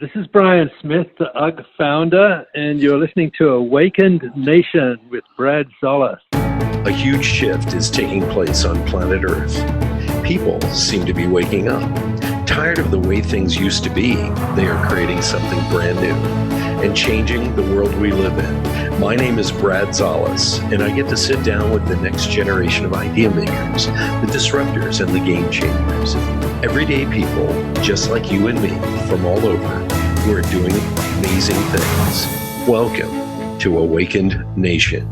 This is Brian Smith, the Ugg founder, and you're listening to Awakened Nation with Brad Solis. A huge shift is taking place on planet Earth. People seem to be waking up. Tired of the way things used to be, they are creating something brand new and changing the world we live in. My name is Brad Solis, and I get to sit down with the next generation of idea makers, the disruptors, and the game changers. Everyday people, just like you and me, from all over, who are doing amazing things. Welcome to Awakened Nation.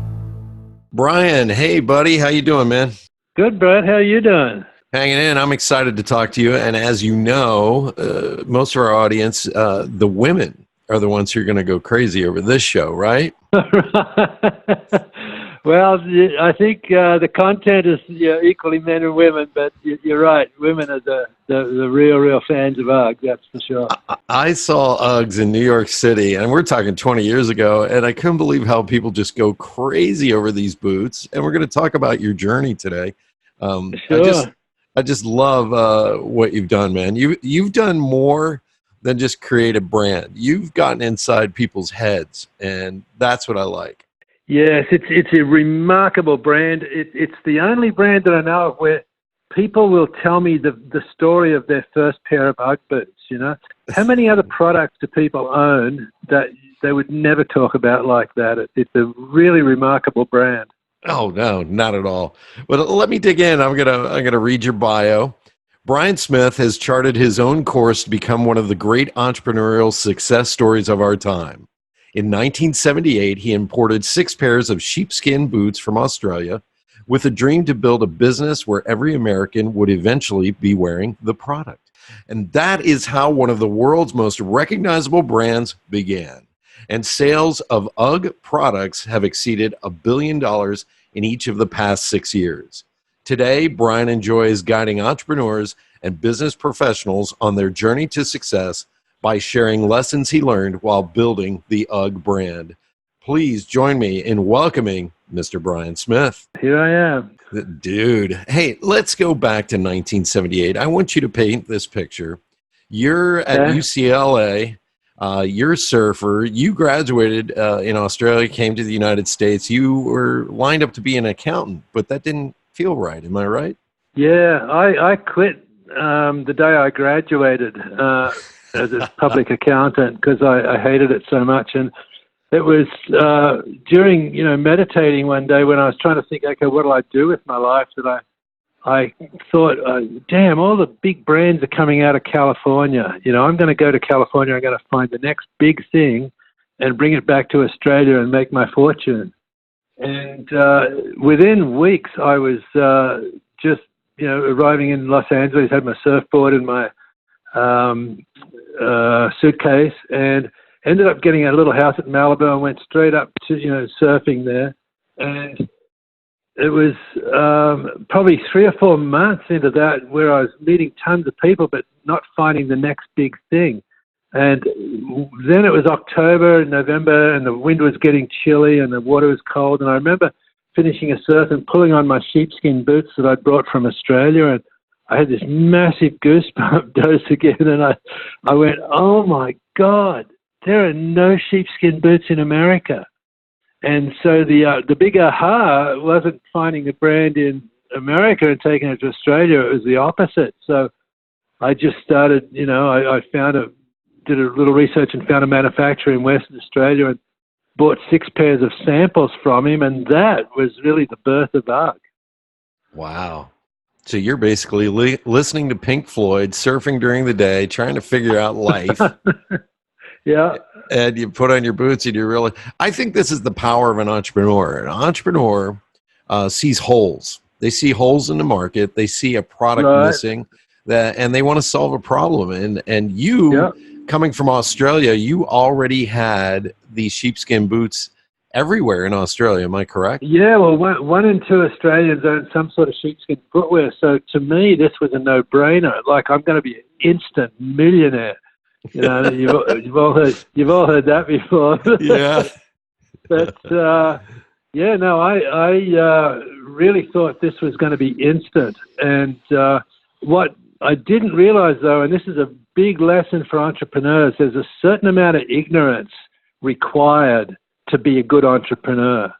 Brian, hey buddy, how you doing, man? Good, Brad. How are you doing? Hanging in. I'm excited to talk to you. And as you know, most of our audience, the women are the ones who are going to go crazy over this show, right? Well, I think the content is equally men and women, but you're right. Women are the real fans of Ugg, that's for sure. I saw Uggs in New York City, and we're talking 20 years ago, and I couldn't believe how people just go crazy over these boots. And we're going to talk about your journey today. Sure. I just love what you've done, man. You've done more than just create a brand. You've gotten inside people's heads, and that's what I like. Yes, it's a remarkable brand. It's the only brand that I know of where people will tell me the story of their first pair of Ugg boots, you know? How many other products do people own that they would never talk about like that? It's a really remarkable brand. Oh, no, not at all. But let me dig in. I'm gonna read your bio. Brian Smith has charted his own course to become one of the great entrepreneurial success stories of our time. In 1978, he imported 6 pairs of sheepskin boots from Australia with a dream to build a business where every American would eventually be wearing the product. And that is how one of the world's most recognizable brands began. And sales of Ugg products have exceeded $1 billion in each of the past 6 years. Today, Brian enjoys guiding entrepreneurs and business professionals on their journey to success by sharing lessons he learned while building the Ugg brand. Please join me in welcoming Mr. Brian Smith. Here I am. Dude, hey, let's go back to 1978. I want you to paint this picture. You're at UCLA. You're a surfer. You graduated in Australia, came to the United States. You were lined up to be an accountant, but that didn't feel right. Am I right? Yeah, I quit the day I graduated as a public accountant because I hated it so much. And it was during, meditating one day when I was trying to think, okay, what do I do with my life, that I thought, damn, all the big brands are coming out of California. I'm going to go to California. I'm going to find the next big thing and bring it back to Australia and make my fortune. And within weeks, I was just, arriving in Los Angeles, had my surfboard and my suitcase, and ended up getting a little house at Malibu and went straight up to, surfing there. And it was probably 3 or 4 months into that where I was meeting tons of people, but not finding the next big thing. And then it was October and November, and the wind was getting chilly and the water was cold. And I remember finishing a surf and pulling on my sheepskin boots that I'd brought from Australia, and I had this massive goosebump dose again. And I went, oh my God, there are no sheepskin boots in America. And so the big aha wasn't finding the brand in America and taking it to Australia. It was the opposite. So I just started, I did a little research and found a manufacturer in Western Australia and bought 6 pairs of samples from him. And that was really the birth of Ugg. Wow. So you're basically listening to Pink Floyd, surfing during the day, trying to figure out life. Yeah. And you put on your boots and you realize, I think this is the power of an entrepreneur. An entrepreneur sees holes. They see holes in the market. They see a product missing, and they want to solve a problem. And you, coming from Australia, you already had these sheepskin boots everywhere in Australia. Am I correct? Yeah, well, 1 in 2 Australians own some sort of sheepskin footwear. So to me, this was a no-brainer. Like, I'm going to be an instant millionaire. You've all heard that before. Yeah. But I really thought this was going to be instant. And what I didn't realize, though, and this is a big lesson for entrepreneurs. There's a certain amount of ignorance required to be a good entrepreneur.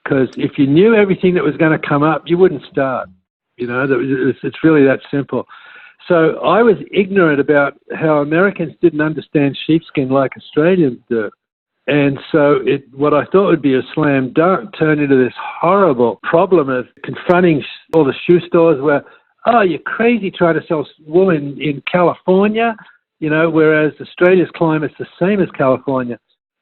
Because if you knew everything that was going to come up, you wouldn't start. It's really that simple. So I was ignorant about how Americans didn't understand sheepskin like Australians do. And so what I thought would be a slam dunk turned into this horrible problem of confronting all the shoe stores where, oh, you're crazy trying to sell wool in California, whereas Australia's climate's the same as California.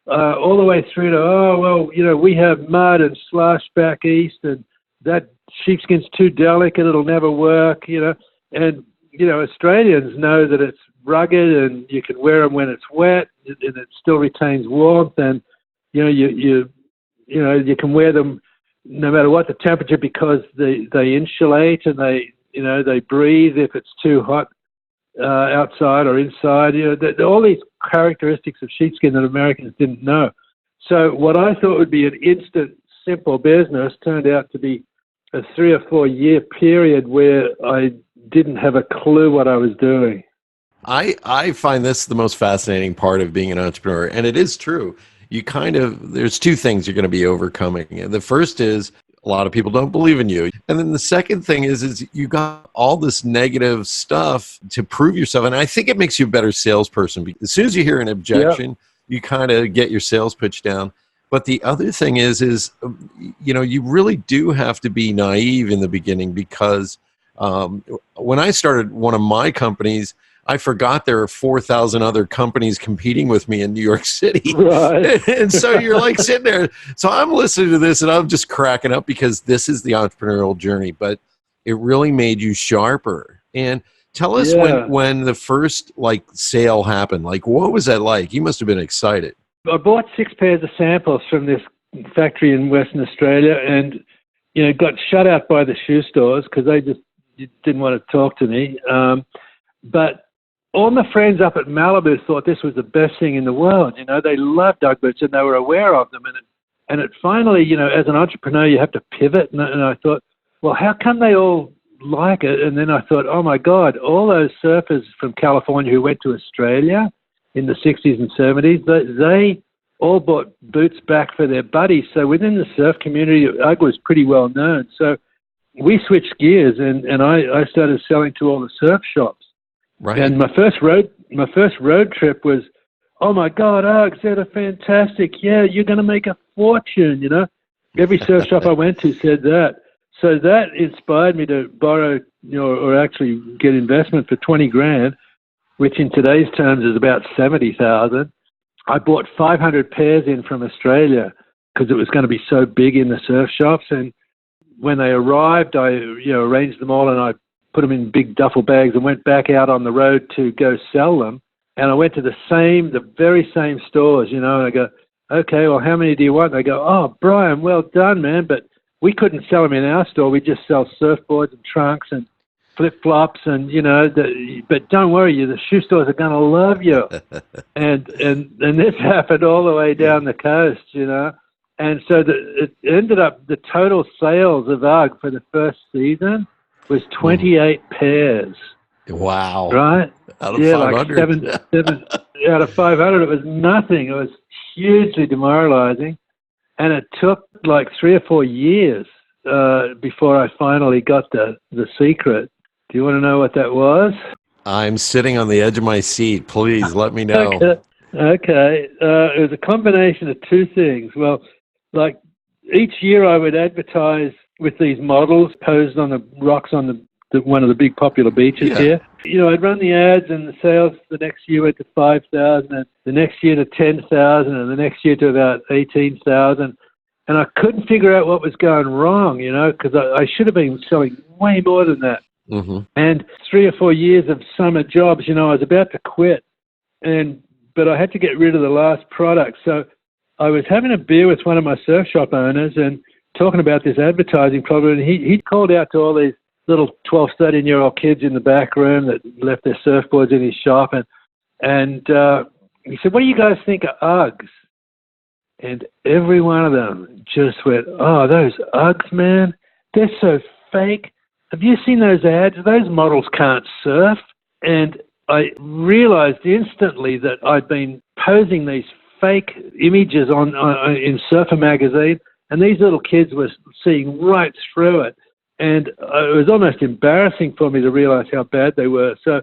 All the way through to, we have mud and slush back east, and that sheepskin's too delicate, it'll never work, And, Australians know that it's rugged and you can wear them when it's wet and it still retains warmth, and, you can wear them no matter what the temperature because they insulate and they breathe if it's too hot outside or inside. All these characteristics of sheepskin that Americans didn't know. So what I thought would be an instant, simple business turned out to be a 3 or 4 year period where I didn't have a clue what I was doing. I find this the most fascinating part of being an entrepreneur, and it is true. There's two things you're going to be overcoming. The first is a lot of people don't believe in you. And then the second thing is you got all this negative stuff to prove yourself. And I think it makes you a better salesperson. As soon as you hear an objection, you kind of get your sales pitch down. But the other thing is you really do have to be naive in the beginning because when I started one of my companies, I forgot there are 4,000 other companies competing with me in New York City. Right. And so you're like sitting there. So I'm listening to this and I'm just cracking up because this is the entrepreneurial journey, but it really made you sharper. And tell us when the first sale happened, what was that like? You must have been excited. I bought 6 pairs of samples from this factory in Western Australia and, got shut out by the shoe stores because they just didn't want to talk to me. But all my friends up at Malibu thought this was the best thing in the world. They loved Ugg boots and they were aware of them. And it finally, as an entrepreneur, you have to pivot. And I thought, well, how come they all like it? And then I thought, oh my God, all those surfers from California who went to Australia in the 60s and 70s, they all bought boots back for their buddies. So within the surf community, Ugg was pretty well known. So we switched gears and I started selling to all the surf shops. Right. And my first road trip was, oh my God, Uggs, they're fantastic. Yeah, you're going to make a fortune, Every surf shop I went to said that. So that inspired me to borrow, or actually get investment for 20 grand, which in today's terms is about 70,000. I bought 500 pairs in from Australia because it was going to be so big in the surf shops. And when they arrived, I, arranged them all and I put them in big duffel bags and went back out on the road to go sell them. And I went to the very same stores, and I go, okay, well, how many do you want? And they go, oh, Brian, well done, man. But we couldn't sell them in our store. We just sell surfboards and trunks and flip-flops and, but don't worry, the shoe stores are going to love you. and this happened all the way down the coast, And so it ended up, the total sales of Ugg for the first season was 28 pairs. Wow. Right? Out of 500. Like seven out of 500. It was nothing. It was hugely demoralizing. And it took 3 or 4 years before I finally got the secret. Do you want to know what that was? I'm sitting on the edge of my seat. Please let me know. Okay. It was a combination of two things. Well, each year I would advertise with these models posed on the rocks on one of the big popular beaches here. I'd run the ads and the sales the next year went to 5,000 and the next year to 10,000 and the next year to about 18,000. And I couldn't figure out what was going wrong, because I should have been selling way more than that. Mm-hmm. And 3 or 4 years of summer jobs, I was about to quit. But I had to get rid of the last product. So I was having a beer with one of my surf shop owners and talking about this advertising problem. And he called out to all these little 12, 13-year-old kids in the back room that left their surfboards in his shop. And he said, what do you guys think of Uggs? And every one of them just went, oh, those Uggs, man, they're so fake. Have you seen those ads? Those models can't surf. And I realized instantly that I'd been posing these fake images in Surfer magazine, and these little kids were seeing right through it. And it was almost embarrassing for me to realize how bad they were. So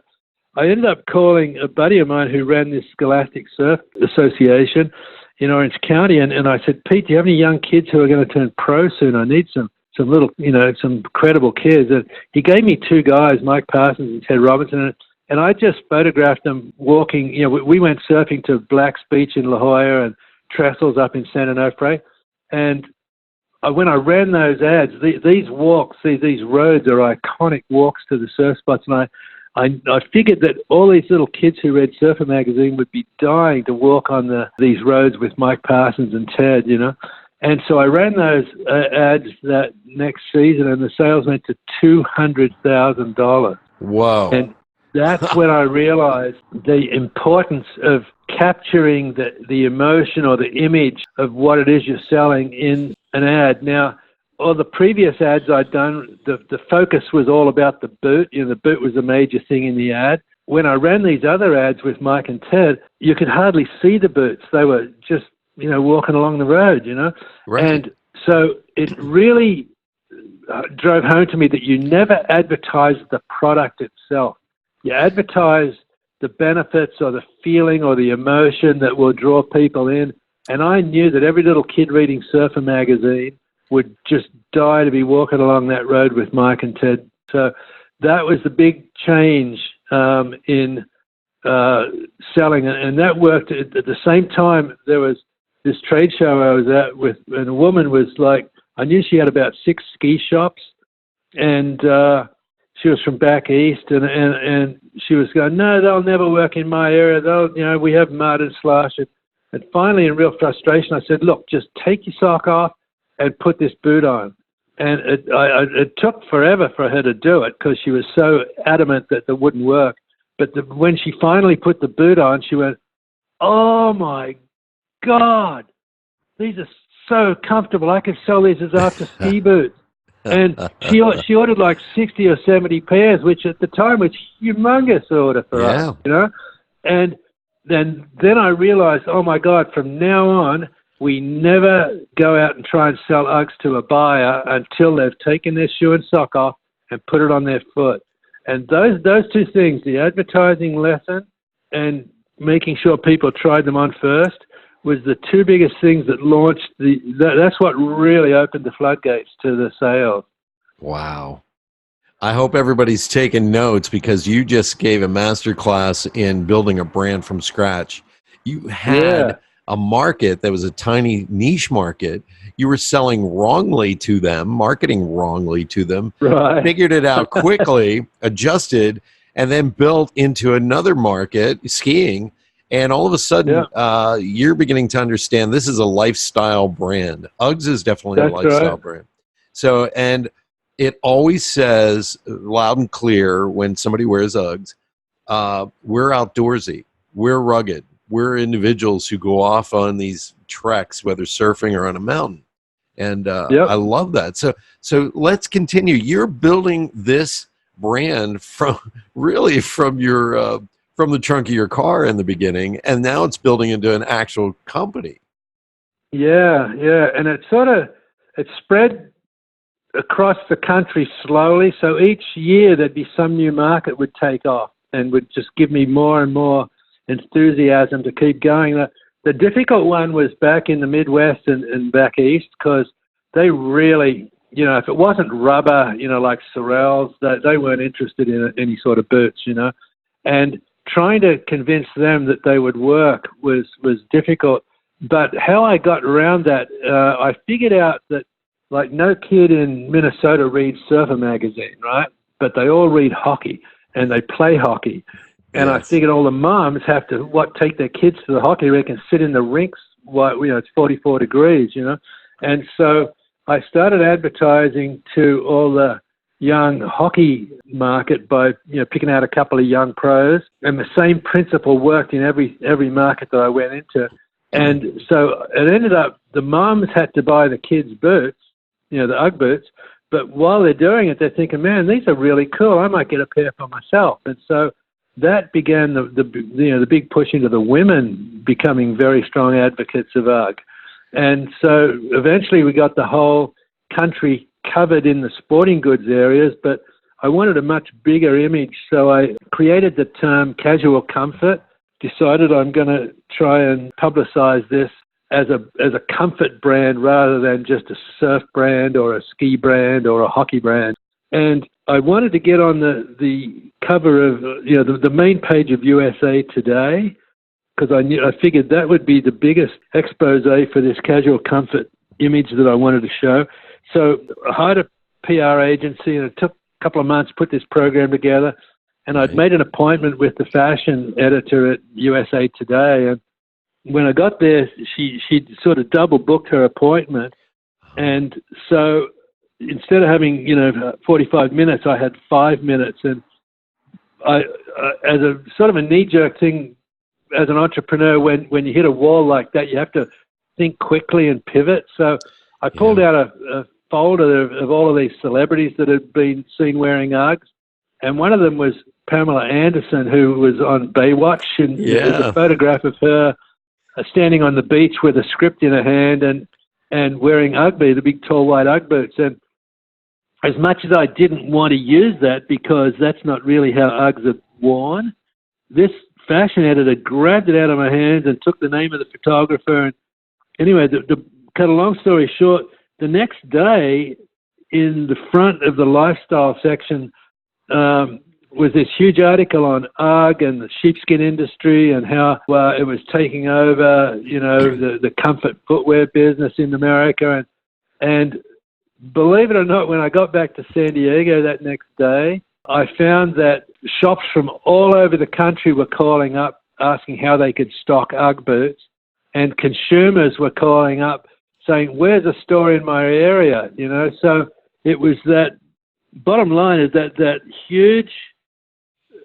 I ended up calling a buddy of mine who ran this Scholastic Surf Association in Orange County, and I said, Pete, do you have any young kids who are going to turn pro soon? I need some little, some credible kids. And he gave me two guys, Mike Parsons and Ted Robinson, and I just photographed them walking. We went surfing to Black's Beach in La Jolla and Trestles up in San Onofre. And when I ran those ads, these walks, these roads are iconic walks to the surf spots. And I figured that all these little kids who read Surfer magazine would be dying to walk on these roads with Mike Parsons and Ted, And so I ran those ads that next season, and the sales went to $200,000. Whoa. And that's when I realized the importance of capturing the emotion or the image of what it is you're selling in an ad. Now, all the previous ads I'd done, the focus was all about the boot. The boot was a major thing in the ad. When I ran these other ads with Mike and Ted, you could hardly see the boots. They were just, walking along the road, Right. And so it really drove home to me that you never advertise the product itself. You advertise the benefits or the feeling or the emotion that will draw people in. And I knew that every little kid reading Surfer magazine would just die to be walking along that road with Mike and Ted. So that was the big change in selling. And that worked. At the same time, there was this trade show I was at with, and a woman was like, I knew she had about 6 ski shops, and she was from back east, and she was going, no, they'll never work in my area. We have mud and slush. And finally, in real frustration, I said, look, just take your sock off and put this boot on. And it took forever for her to do it because she was so adamant that it wouldn't work. But when she finally put the boot on, she went, oh, my God, these are so comfortable. I could sell these as after ski boots. And she ordered like 60 or 70 pairs, which at the time was a humongous order for us, And then I realized, oh, my God, from now on, we never go out and try and sell Uggs to a buyer until they've taken their shoe and sock off and put it on their foot. And those two things, the advertising lesson and making sure people tried them on first, was the two biggest things that launched that's what really opened the floodgates to the sales. Wow. I hope everybody's taking notes because you just gave a master class in building a brand from scratch. You had a market that was a tiny niche market. You were selling wrongly to them, marketing wrongly to them, right. Figured it out quickly, adjusted, and then built into another market, skiing. And all of a sudden, you're beginning to understand this is a lifestyle brand. Uggs is definitely a lifestyle brand. So, and it always says loud and clear when somebody wears Uggs, we're outdoorsy, we're rugged, we're individuals who go off on these treks, whether surfing or on a mountain. And I love that. So let's continue. You're building this brand from your from the trunk of your car in the beginning, and now it's building into an actual company. Yeah, and it spread across the country slowly. So each year there'd be some new market would take off and would just give me more and more enthusiasm to keep going. The difficult one was back in the Midwest and back east because they really, if it wasn't rubber, like Sorels, they weren't interested in any sort of boots, and trying to convince them that they would work was difficult. But how I got around that, I figured out that like no kid in Minnesota reads Surfer magazine, right? But they all read hockey and they play hockey. And I figured all the moms have to take their kids to the hockey rink and sit in the rinks while it's 44 degrees, And so I started advertising to all the young hockey market by picking out a couple of young pros, and the same principle worked in every market that I went into. And so it ended up the moms had to buy the kids' boots, the Ugg boots, but while they're doing it, they're thinking, man, these are really cool. I might get a pair for myself. And so that began the big push into the women becoming very strong advocates of UGG. And so eventually we got the whole country covered in the sporting goods areas, but I wanted a much bigger image, so I created the term casual comfort, decided I'm going to try and publicize this as a comfort brand rather than just a surf brand or a ski brand or a hockey brand. And I wanted to get on the cover of the main page of USA Today, because I figured that would be the biggest expose for this casual comfort image that I wanted to show. So I hired a PR agency, and it took a couple of months to put this program together. And I'd made an appointment with the fashion editor at USA Today. And when I got there, she'd sort of double booked her appointment. And so instead of having, 45 minutes, I had 5 minutes. And I as a sort of a knee-jerk thing, as an entrepreneur, when you hit a wall like that, you have to think quickly and pivot. So I pulled out a folder of all of these celebrities that had been seen wearing Uggs. And one of them was Pamela Anderson, who was on Baywatch. And there's a photograph of her standing on the beach with a script in her hand and wearing Ugg boots, the big tall white Ugg boots. And as much as I didn't want to use that because that's not really how Uggs are worn, this fashion editor grabbed it out of my hands and took the name of the photographer. And anyway, to cut a long story short, the next day in the front of the lifestyle section was this huge article on Ugg and the sheepskin industry and how it was taking over, the comfort footwear business in America. And believe it or not, when I got back to San Diego that next day, I found that shops from all over the country were calling up asking how they could stock Ugg boots, and consumers were calling up saying, where's a store in my area? So it was that, bottom line is that huge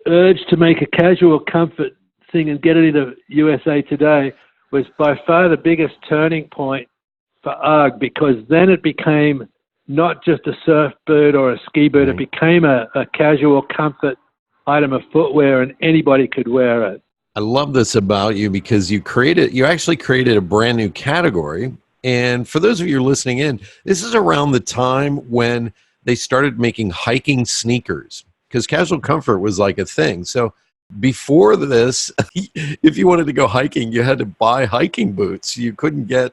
urge to make a casual comfort thing and get it into USA Today was by far the biggest turning point for Ugg, because then it became not just a surf boot or a ski boot, it became a casual comfort item of footwear, and anybody could wear it. I love this about you because you actually created a brand new category. And for those of you listening in, this is around the time when they started making hiking sneakers, because casual comfort was like a thing. So before this, if you wanted to go hiking, you had to buy hiking boots. You couldn't get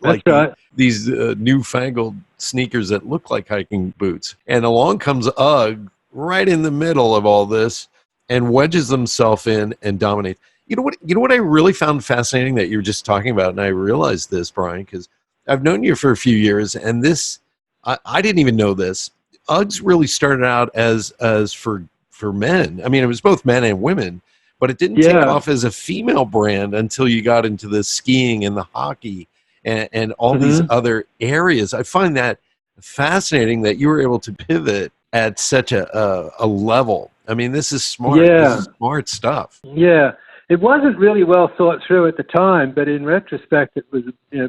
these newfangled sneakers that look like hiking boots. And along comes Ugg right in the middle of all this and wedges themselves in and dominates. You know what I really found fascinating that you were just talking about, and I realized this, Brian, because I've known you for a few years, and this I didn't even know this. Uggs really started out as for men. I mean, it was both men and women, but it didn't take off as a female brand until you got into the skiing and the hockey and all these other areas. I find that fascinating that you were able to pivot at such a level. I mean, this is smart. Yeah. This is smart stuff. Yeah. It wasn't really well thought through at the time, but in retrospect, it was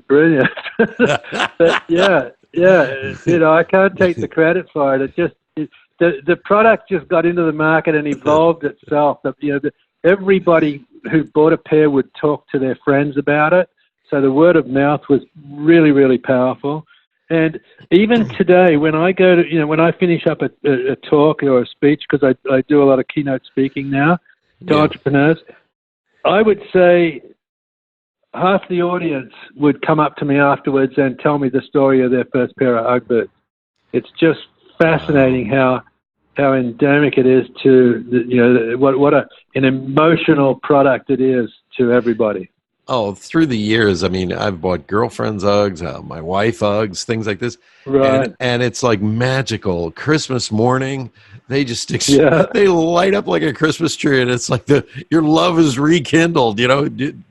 brilliant. But I can't take the credit for it. The product just got into the market and evolved itself. Everybody who bought a pair would talk to their friends about it. So the word of mouth was really, really powerful. And even today, when I go to, when I finish up a talk or a speech, because I do a lot of keynote speaking now to entrepreneurs, I would say half the audience would come up to me afterwards and tell me the story of their first pair of Ugg boots. It's just fascinating how endemic it is to what an emotional product it is to everybody. Oh, through the years, I mean, I've bought girlfriend's Uggs, my wife Uggs, things like this. Right. And it's like magical. Christmas morning, they just they light up like a Christmas tree, and it's like your love is rekindled.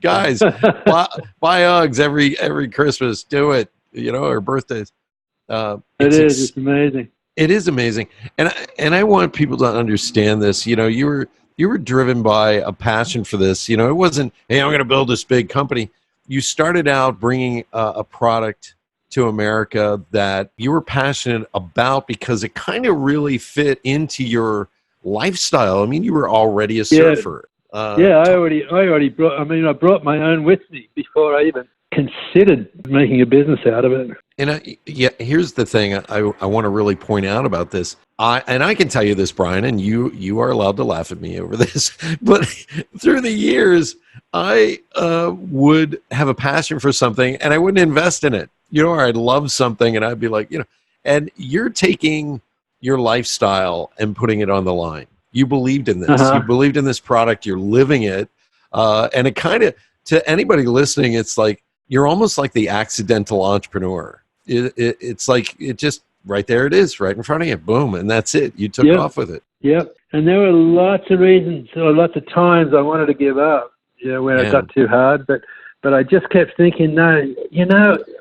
Guys, buy Uggs every Christmas. Do it. Or birthdays. It's amazing. It is amazing, and I want people to understand this. You were driven by a passion for this. It wasn't, hey, I'm going to build this big company. You started out bringing a product to America that you were passionate about because it kind of really fit into your lifestyle. I mean, you were already a surfer. Yeah, I already brought. I mean, I brought my own with me before I even considered making a business out of it. And yeah, here's the thing I want to really point out about this. I can tell you this, Brian, and you are allowed to laugh at me over this. But through the years, I would have a passion for something, and I wouldn't invest in it. Or I'd love something, and I'd be like, and you're taking your lifestyle and putting it on the line. You believed in this. Uh-huh. You believed in this product. You're living it. And it kind of, to anybody listening, it's like you're almost like the accidental entrepreneur. It's like it just right there. It is right in front of you. Boom. And that's it. You took off with it. Yep. And there were lots of reasons or lots of times I wanted to give up, when it got too hard. But I just kept thinking, no,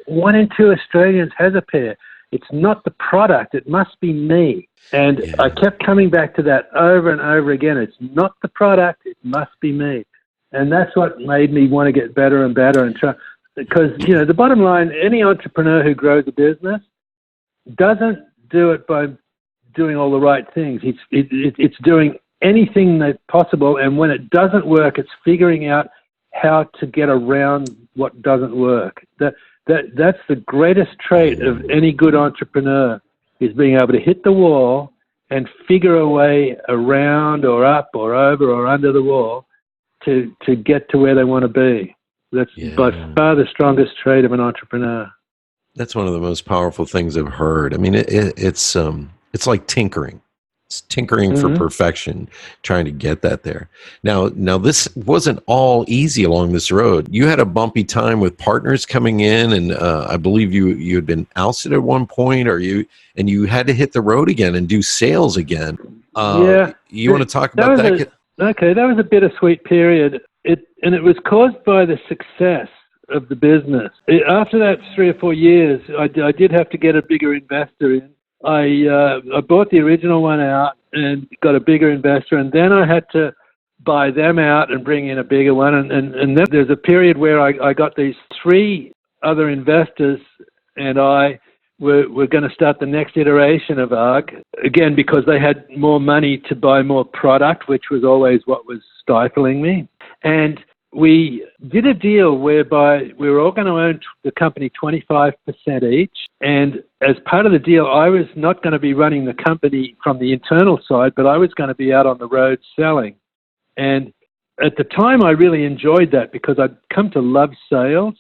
1 in 2 Australians has a pair. It's not the product. It must be me. And I kept coming back to that over and over again. It's not the product. It must be me. And that's what made me want to get better and better and try. Because, the bottom line, any entrepreneur who grows a business doesn't do it by doing all the right things. It's doing anything that's possible. And when it doesn't work, it's figuring out how to get around what doesn't work. That's the greatest trait of any good entrepreneur, is being able to hit the wall and figure a way around or up or over or under the wall to get to where they want to be. That's by far the strongest trait of an entrepreneur. That's one of the most powerful things I've heard. I mean, it's like tinkering. It's tinkering for perfection, trying to get that there. Now this wasn't all easy along this road. You had a bumpy time with partners coming in, and I believe you had been ousted at one point, and you had to hit the road again and do sales again. You want to talk about that? Okay, that was a bittersweet period. It was caused by the success of the business. After that 3 or 4 years, I did have to get a bigger investor in. I bought the original one out and got a bigger investor, and then I had to buy them out and bring in a bigger one. And then there's a period where I got these 3 other investors, and we're going to start the next iteration of Ugg, again, because they had more money to buy more product, which was always what was stifling me. And we did a deal whereby we were all going to own the company 25% each. And as part of the deal, I was not going to be running the company from the internal side, but I was going to be out on the road selling. And at the time, I really enjoyed that because I'd come to love sales,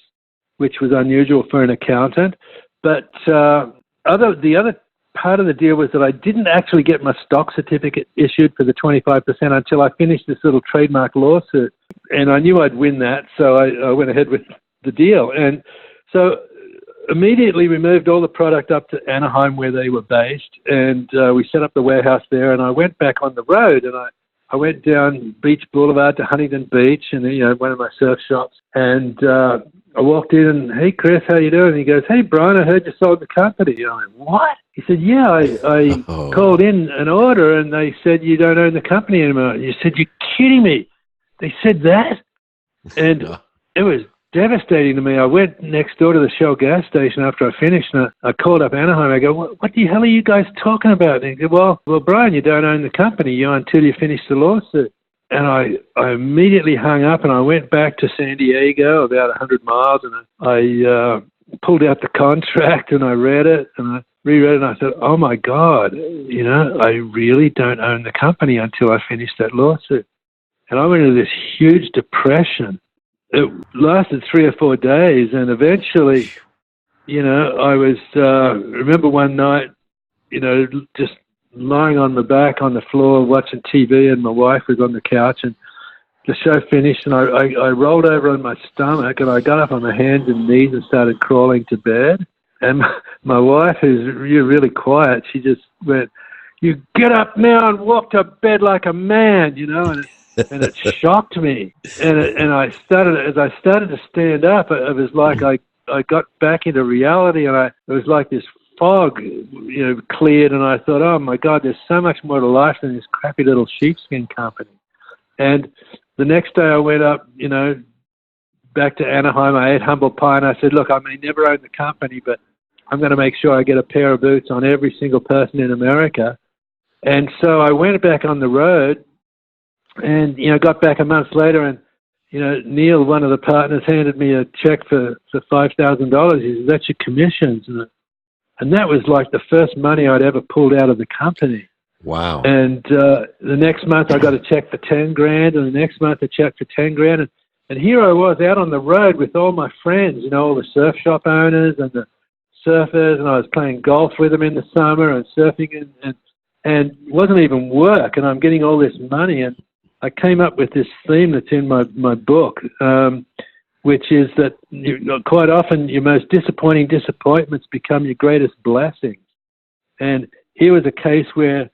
which was unusual for an accountant. But the other part of the deal was that I didn't actually get my stock certificate issued for the 25% until I finished this little trademark lawsuit. And I knew I'd win that, so I went ahead with the deal. And so immediately we moved all the product up to Anaheim where they were based, and we set up the warehouse there, and I went back on the road, and I went down Beach Boulevard to Huntington Beach, and one of my surf shops, and I walked in and, "Hey, Chris, how you doing?" And he goes, "Hey, Brian, I heard you sold the company." And I went, "What?" He said, "Yeah, I called in an order, and they said you don't own the company anymore." You said, "You're kidding me." They said that? And it was devastating to me. I went next door to the Shell gas station after I finished, and I called up Anaheim. I go, what the hell are you guys talking about? And he said, well, Brian, you don't own the company until you finish the lawsuit. And I immediately hung up, and I went back to San Diego, about 100 miles, and I pulled out the contract, and I read it, and I reread it, and I said, oh, my God, I really don't own the company until I finish that lawsuit. And I went into this huge depression. It lasted 3 or 4 days, and eventually, I was, remember one night, just lying on the back on the floor watching TV, and my wife was on the couch, and the show finished, and I rolled over on my stomach, and I got up on my hands and knees and started crawling to bed. And my wife, who's really quiet, she just went, "You get up now and walk to bed like a man," and it shocked me. And I started to stand up, it was like I got back into reality, and it was like this fog, cleared, and I thought, oh my God, there's so much more to life than this crappy little sheepskin company. And the next day I went up, back to Anaheim. I ate humble pie, and I said, look, I may never own the company, but I'm going to make sure I get a pair of boots on every single person in America. And so I went back on the road, And, got back a month later, and, Neil, one of the partners, handed me a check for $5,000. He said, "That's your commissions." And that was like the first money I'd ever pulled out of the company. Wow. And the next month I got a check for $10,000, and the next month a check for $10,000. And here I was out on the road with all my friends, all the surf shop owners and the surfers, and I was playing golf with them in the summer and surfing, and it wasn't even work, and I'm getting all this money. And I came up with this theme that's in my book, which is that quite often your most disappointing disappointments become your greatest blessings. And here was a case where,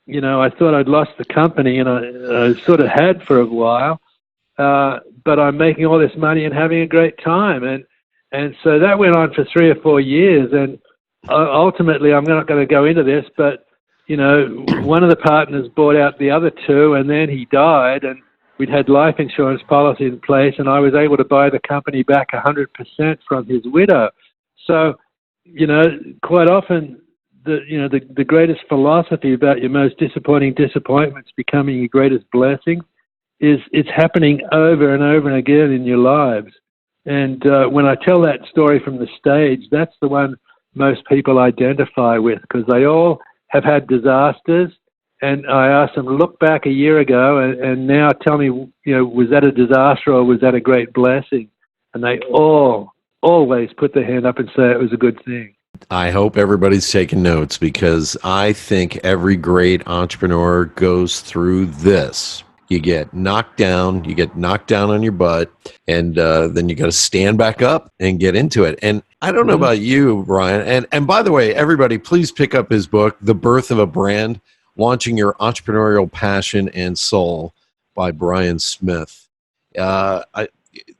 I thought I'd lost the company, and I sort of had for a while, but I'm making all this money and having a great time. And so that went on for 3 or 4 years. And ultimately, I'm not going to go into this, but, one of the partners bought out the other two, and then he died, and we'd had life insurance policy in place, and I was able to buy the company back 100% from his widow. So, quite often, the greatest philosophy about your most disappointing disappointments becoming your greatest blessings is it's happening over and over and again in your lives. And when I tell that story from the stage, that's the one most people identify with, because they all have had disasters. And I asked them, look back a year ago and now tell me, was that a disaster or was that a great blessing? And they always put their hand up and say it was a good thing. I hope everybody's taking notes, because I think every great entrepreneur goes through this. You get knocked down on your butt, and then you got to stand back up and get into it. And I don't know about you, Brian. And by the way, everybody, please pick up his book, The Birth of a Brand, Launching Your Entrepreneurial Passion and Soul by Brian Smith.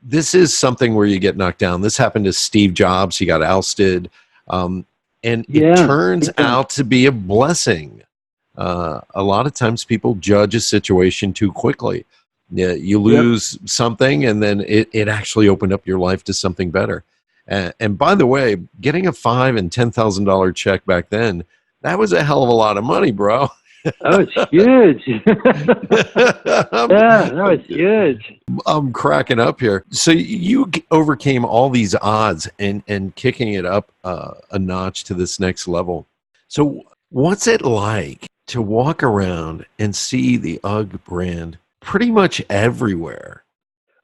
This is something where you get knocked down. This happened to Steve Jobs. He got ousted. And it turns out to be a blessing. A lot of times people judge a situation too quickly. You lose something, and then it actually opened up your life to something better. And by the way, getting a $5,000 and $10,000 check back then, that was a hell of a lot of money, bro. Oh, it's huge. Yeah, no, it's huge. I'm cracking up here. So you overcame all these odds and kicking it up a notch to this next level. So what's it like to walk around and see the Ugg brand pretty much everywhere?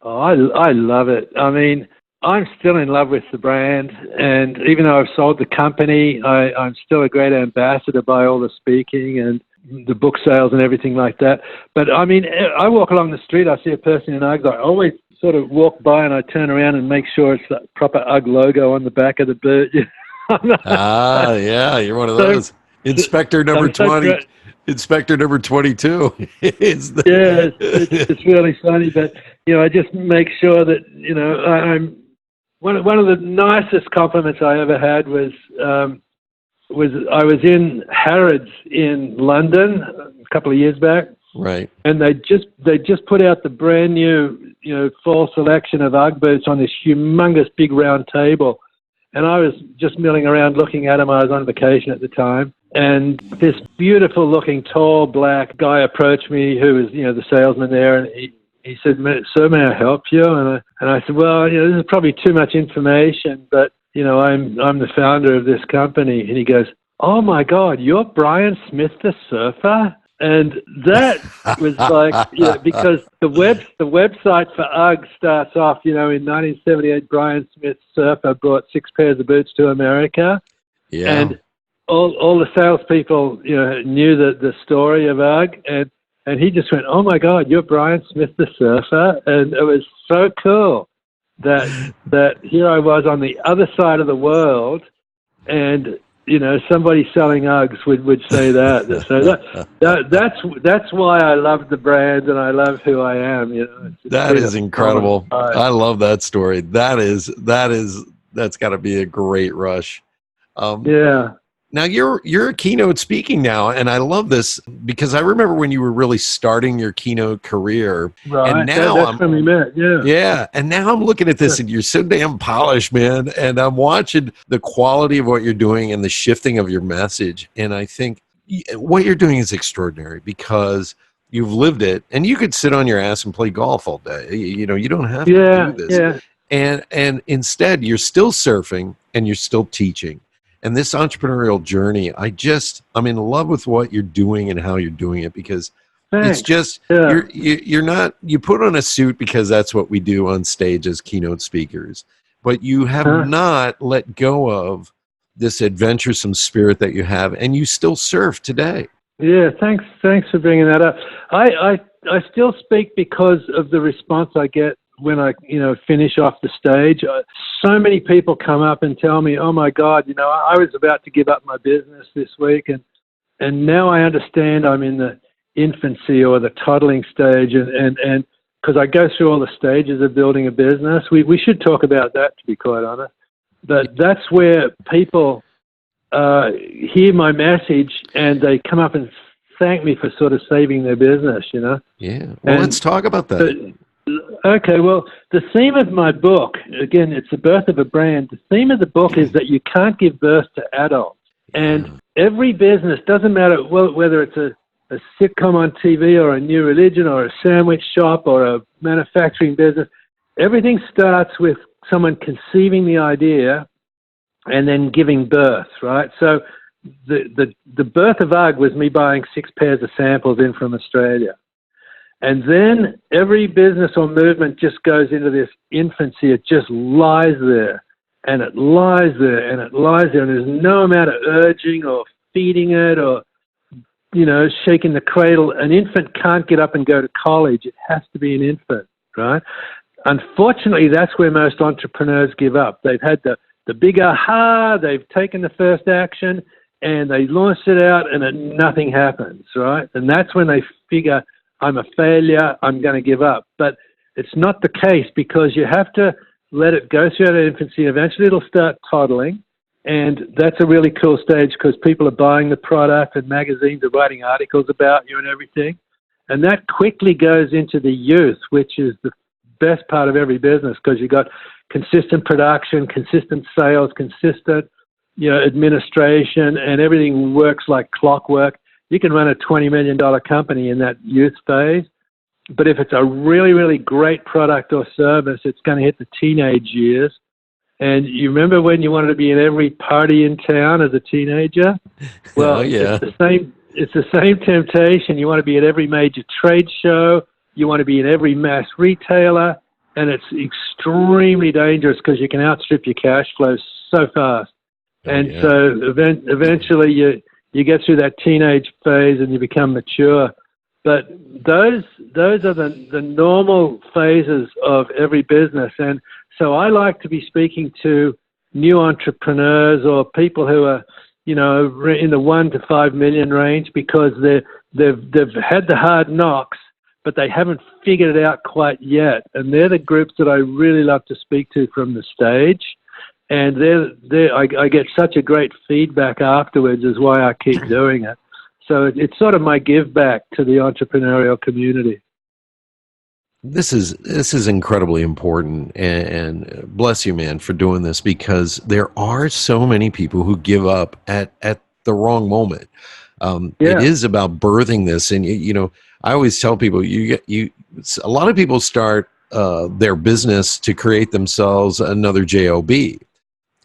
Oh, I love it. I mean, I'm still in love with the brand, and even though I've sold the company, I'm still a great ambassador by all the speaking and the book sales and everything like that. But I mean, I walk along the street, I see a person in Uggs, I always sort of walk by and I turn around and make sure it's the proper Ugg logo on the back of the boot. Yeah, you're one of those. Inspector number 20. Inspector number 22 is the... Yeah, it's really funny, but I just make sure that I'm one of the nicest compliments I ever had was I was in Harrods in London a couple of years back, right? And they just put out the brand new fall selection of Ugg boots on this humongous big round table, and I was just milling around looking at them. I was on vacation at the time. And this beautiful looking tall black guy approached me, who was, the salesman there, and he said, "Sir, may I help you?" And I said, "Well, this is probably too much information, but, I'm the founder of this company." And he goes, "Oh my God, you're Brian Smith, the surfer?" And that was like, because the website for Ugg starts off, in 1978, Brian Smith, surfer, brought 6 pairs of boots to America. Yeah. And all the salespeople, knew the story of Ugg, and he just went, "Oh my God, you're Brian Smith, the surfer," and it was so cool that here I was on the other side of the world, and somebody selling Uggs would say that. So that's why I love the brand and I love who I am. That is incredible. I love that story. That's got to be a great rush. Yeah. Now you're a keynote speaking now, and I love this because I remember when you were really starting your keynote career. Right. And now that's when we met. Yeah. Yeah. And now I'm looking at this and you're so damn polished, man. And I'm watching the quality of what you're doing and the shifting of your message. And I think what you're doing is extraordinary because You've lived it, and you could sit on your ass and play golf all day. You don't have to Yeah, do this. yeah. And instead, you're still surfing and you're still teaching. And this entrepreneurial journey, I'm in love with what you're doing and how you're doing it, because it's Thanks. just Yeah. you're not, you put on a suit because that's what we do on stage as keynote speakers, but you have not let go of this adventuresome spirit that you have, and you still surf today. Yeah, thanks for bringing that up. I still speak because of the response I get when I finish off the stage. So many people come up and tell me, "Oh my God, I was about to give up my business this week, and now I understand I'm in the infancy or the toddling stage, and because I go through all the stages of building a business. We should talk about that, to be quite honest. But that's where people hear my message and they come up and thank me for sort of saving their business, Yeah. Well, let's talk about that. Okay, well, the theme of my book, again, it's the birth of a brand. The theme of the book is that you can't give birth to adults. And every business, doesn't matter whether it's a sitcom on TV or a new religion or a sandwich shop or a manufacturing business, everything starts with someone conceiving the idea and then giving birth, right? So the birth of Ugg was me buying 6 pairs of samples in from Australia. And then every business or movement just goes into this infancy. It just lies there, and it lies there, and it lies there, and there's no amount of urging or feeding it or, shaking the cradle. An infant can't get up and go to college. It has to be an infant, right? Unfortunately, that's where most entrepreneurs give up. They've had the big aha, they've taken the first action, and they launch it out, and nothing happens, right? And that's when they figure, I'm a failure, I'm going to give up. But it's not the case, because you have to let it go through that infancy. Eventually it'll start toddling, and that's a really cool stage because people are buying the product and magazines are writing articles about you and everything. And that quickly goes into the youth, which is the best part of every business, because you've got consistent production, consistent sales, consistent administration, and everything works like clockwork. You can run a $20 million company in that youth phase. But if it's a really, really great product or service, it's going to hit the teenage years. And you remember when you wanted to be in every party in town as a teenager? Well, It's the same temptation. You want to be at every major trade show. You want to be in every mass retailer. And it's extremely dangerous because you can outstrip your cash flow so fast. So eventually you get through that teenage phase and you become mature. But those are the normal phases of every business. And so I like to be speaking to new entrepreneurs or people who are, in the 1 to 5 million range, because they've had the hard knocks, but they haven't figured it out quite yet. And they're the groups that I really love to speak to from the stage. And I get such a great feedback afterwards, is why I keep doing it. So it's sort of my give back to the entrepreneurial community. This is incredibly important, and bless you, man, for doing this, because there are so many people who give up at the wrong moment. It is about birthing this, and I always tell people, a lot of people start their business to create themselves another job,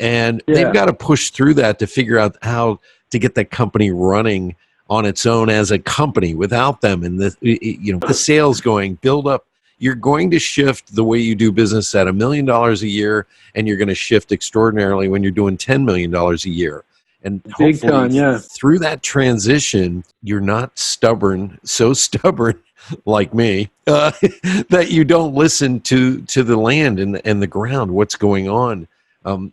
and they've got to push through that to figure out how to get that company running on its own as a company without them, and the sales going, build up. You're going to shift the way you do business at $1 million a year, and you're going to shift extraordinarily when you're doing $10 million a year. And big time, through that transition, you're not so stubborn like me, that you don't listen to the land and the ground, what's going on.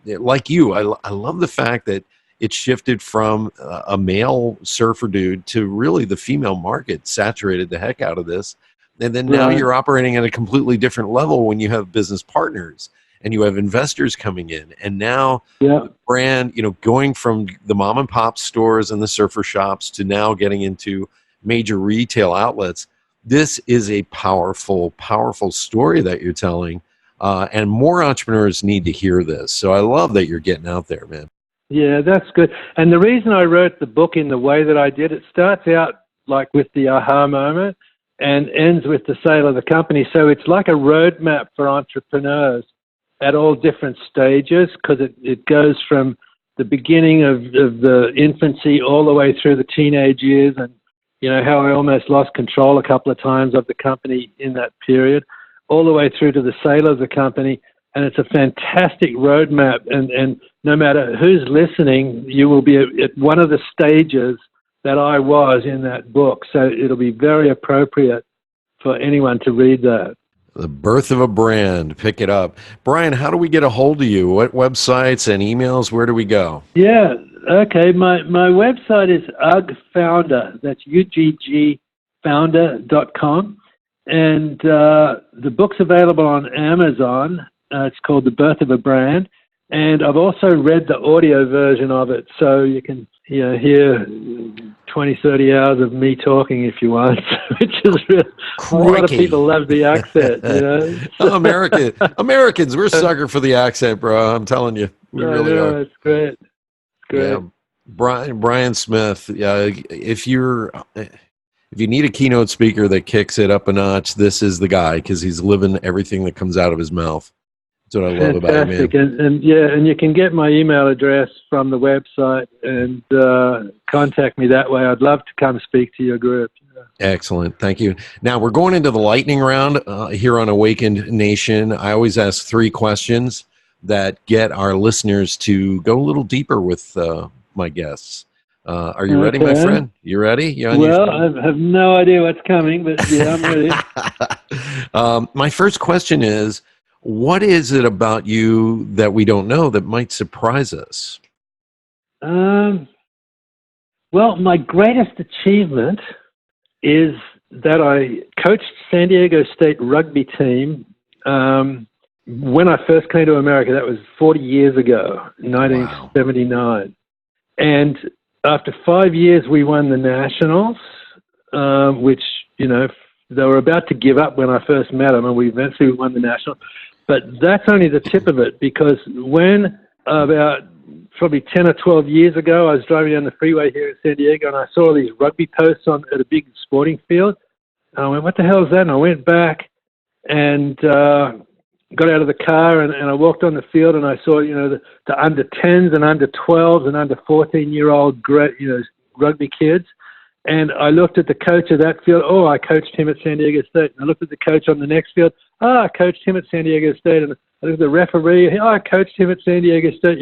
Like you, I love the fact that it shifted from a male surfer dude to really the female market saturated the heck out of this. And then now you're operating at a completely different level when you have business partners and you have investors coming in. And now the brand, going from the mom and pop stores and the surfer shops to now getting into major retail outlets. This is a powerful, powerful story that you're telling. And more entrepreneurs need to hear this. So I love that you're getting out there, man. Yeah, that's good. And the reason I wrote the book in the way that I did, it starts out like with the aha moment. and ends with the sale of the company. So it's like a roadmap for entrepreneurs at all different stages, because it goes from the beginning of the infancy all the way through the teenage years, and how I almost lost control a couple of times of the company in that period, all the way through to the sale of the company. And it's a fantastic roadmap, and no matter who's listening, you will be at one of the stages that I was in that book. So it'll be very appropriate for anyone to read that. The Birth of a Brand. Pick it up. Brian, how do we get a hold of you? What websites and emails? Where do we go? Yeah, okay. My website is Ugg Founder. That's UGGfounder.com. And the book's available on Amazon. It's called The Birth of a Brand. And I've also read the audio version of it, so you can hear 20, 30 hours of me talking if you want, which is really, a lot of people love the accent. Americans, we're sucker for the accent, bro. I'm telling you, we really are. It's great. It's great. Yeah. Brian Smith. If you need a keynote speaker that kicks it up a notch, this is the guy, because he's living everything that comes out of his mouth. That's what I love about it, man. And you can get my email address from the website and contact me that way. I'd love to come speak to your group. Excellent. Thank you. Now we're going into the lightning round here on Awakened Nation. I always ask 3 questions that get our listeners to go a little deeper with my guests. Are you ready, my friend? You ready? I have no idea what's coming, but yeah, I'm ready. My first question is, what is it about you that we don't know that might surprise us? Well, my greatest achievement is that I coached San Diego State rugby team when I first came to America. That was 40 years ago, 1979. Wow. And after 5 years, we won the Nationals, which, they were about to give up when I first met them, and we eventually won the Nationals. But that's only the tip of it, because when about probably 10 or 12 years ago, I was driving down the freeway here in San Diego, and I saw these rugby posts at a big sporting field. And I went, what the hell is that? And I went back and got out of the car, and I walked on the field, and I saw, the under 10s and under 12s and under 14-year-old rugby kids. And I looked at the coach of that field. Oh, I coached him at San Diego State. And I looked at the coach on the next field. Oh, I coached him at San Diego State. And I looked at the referee. Oh, I coached him at San Diego State.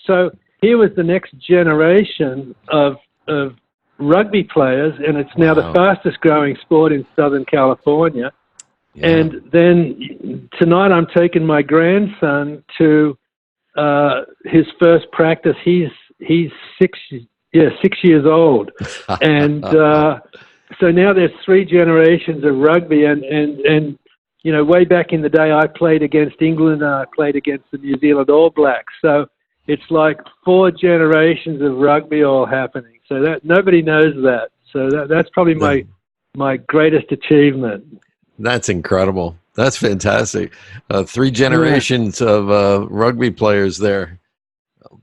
So here was the next generation of rugby players, and it's now the fastest growing sport in Southern California. Yeah. And then tonight I'm taking my grandson to his first practice. He's 6 years old. And so now there's 3 generations of rugby, and way back in the day I played against England and I played against the New Zealand All Blacks. So it's like 4 generations of rugby all happening. So that nobody knows that. So that's probably my greatest achievement. That's incredible. That's fantastic. 3 generations of rugby players there.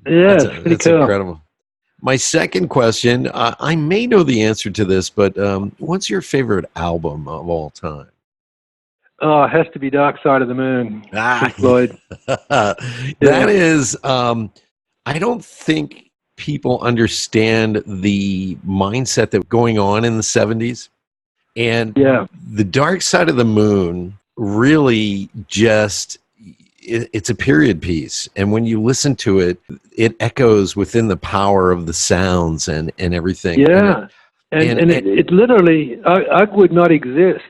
Yeah, it's pretty cool. Incredible. My second question, I may know the answer to this, but what's your favorite album of all time? Oh, it has to be Dark Side of the Moon. Floyd. That is, I don't think people understand the mindset that was going on in the 70s. And the Dark Side of the Moon really just, it's a period piece. And when you listen to it, it echoes within the power of the sounds and everything. Yeah. And it literally, Ugg would not exist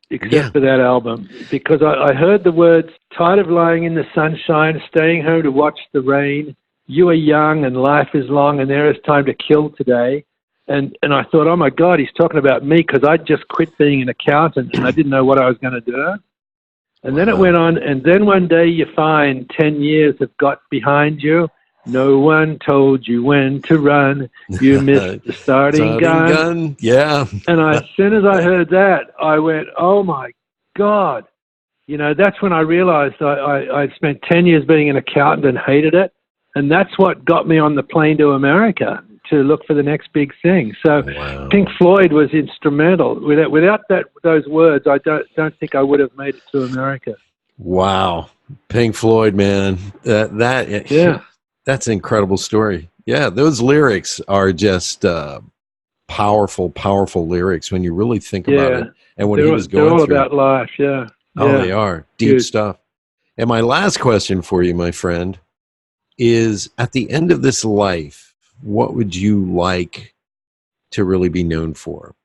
except for that album, because I heard the words, tired of lying in the sunshine, staying home to watch the rain. You are young and life is long and there is time to kill today. And I thought, oh my God, he's talking about me, because I just quit being an accountant and I didn't know what I was going to do. And then it went on, and then one day you find 10 years have got behind you. No one told you when to run. You missed the starting gun. Yeah. And as soon as I heard that, I went, oh my God. That's when I realized I spent 10 years being an accountant and hated it. And that's what got me on the plane to America, to look for the next big thing. So Wow. Pink Floyd was instrumental. Without those words, I don't think I would have made it to America. Wow. Pink Floyd, man. Yeah. That's an incredible story. Yeah, those lyrics are just powerful, powerful lyrics when you really think about it. And what he was going they're all through. about life, yeah. Oh, Yeah. they are. Deep Huge. stuff. And my last question for you, my friend, is at the end of this life, what would you like to really be known for?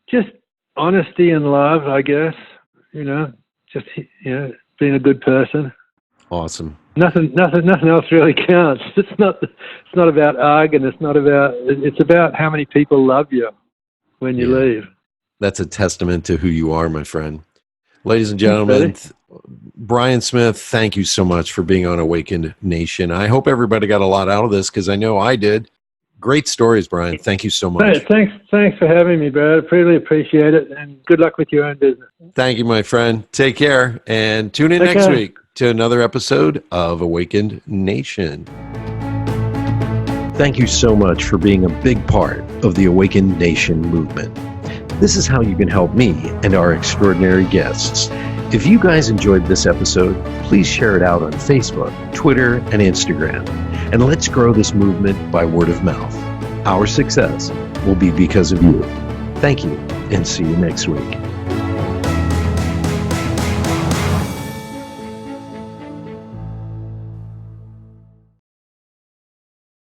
Just honesty and love, I guess. Just being a good person. Awesome. Nothing else really counts. It's not about Ugg, and it's about how many people love you when you leave. That's a testament to who you are, my friend. Ladies and gentlemen, Brian Smith, thank you so much for being on Awakened Nation. I hope everybody got a lot out of this because I know I did. Great stories, Brian. Thank you so much. Hey, thanks for having me, Brad. I really appreciate it, and good luck with your own business. Thank you, my friend. Take care, and tune in next week to another episode of Awakened Nation. Thank you so much for being a big part of the Awakened Nation movement. This is how you can help me and our extraordinary guests. If you guys enjoyed this episode, please share it out on Facebook, Twitter, and Instagram. And let's grow this movement by word of mouth. Our success will be because of you. Thank you, and see you next week.